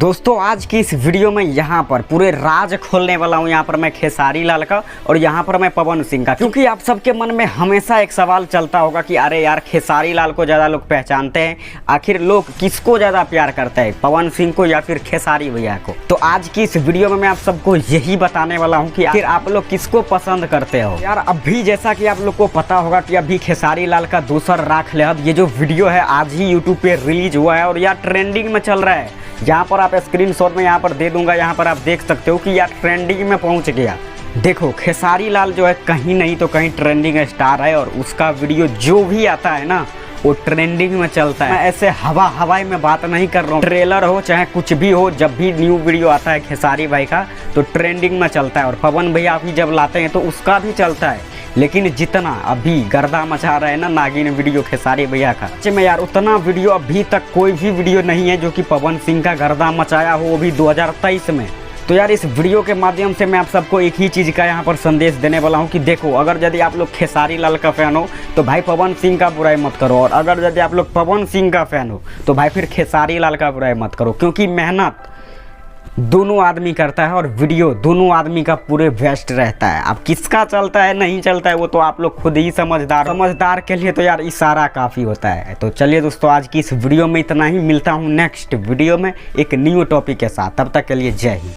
दोस्तों आज की इस वीडियो में यहाँ पर पूरे राज खोलने वाला हूँ। यहाँ पर मैं खेसारी लाल का और यहाँ पर मैं पवन सिंह का, क्योंकि आप सबके मन में हमेशा एक सवाल चलता होगा कि अरे यार खेसारी लाल को ज़्यादा लोग पहचानते हैं, आखिर लोग किसको ज़्यादा प्यार करते हैं, पवन सिंह को या फिर खेसारी भैया को। तो आज की इस वीडियो में मैं आप सबको यही बताने वाला हूँ कि आखिर आप लोग किसको पसंद करते हो। यार अभी जैसा कि आप लोग को पता होगा कि अभी खेसारी लाल का दूसरा राख ले अब ये जो वीडियो है आज ही यूट्यूब पे रिलीज हुआ है और यार ट्रेंडिंग में चल रहा है। यहाँ पर आप स्क्रीनशॉट में यहाँ पर दे दूंगा, यहाँ पर आप देख सकते हो कि यार ट्रेंडिंग में पहुँच गया। देखो खेसारी लाल जो है कहीं नहीं तो कहीं ट्रेंडिंग स्टार है और उसका वीडियो जो भी आता है ना वो ट्रेंडिंग में चलता है। मैं ऐसे हवाई में बात नहीं कर रहा हूँ, ट्रेलर हो चाहे कुछ भी हो, जब भी न्यू वीडियो आता है खेसारी भाई का तो ट्रेंडिंग में चलता है। और पवन भैया भी जब लाते हैं तो उसका भी चलता है, लेकिन जितना अभी गर्दा मचा रहा है ना नागिन वीडियो खेसारी भैया का, सच में यार उतना वीडियो अभी तक कोई भी वीडियो नहीं है जो कि पवन सिंह का गर्दा मचाया हो, वो भी 2023 में। तो यार इस वीडियो के माध्यम से मैं आप सबको एक ही चीज़ का यहाँ पर संदेश देने वाला हूँ कि देखो अगर यदि आप लोग खेसारी लाल का फ़ैन हो तो भाई पवन सिंह का बुराई मत करो, और अगर यदि आप लोग पवन सिंह का फ़ैन हो तो भाई फिर खेसारी लाल का बुराई मत करो, क्योंकि मेहनत दोनों आदमी करता है और वीडियो दोनों आदमी का पूरे बेस्ट रहता है। अब किसका चलता है नहीं चलता है वो तो आप लोग खुद ही समझदार के लिए तो यार इशारा काफ़ी होता है। तो चलिए दोस्तों आज की इस वीडियो में इतना ही, मिलता हूँ नेक्स्ट वीडियो में एक न्यू टॉपिक के साथ, तब तक के लिए जय हिंद।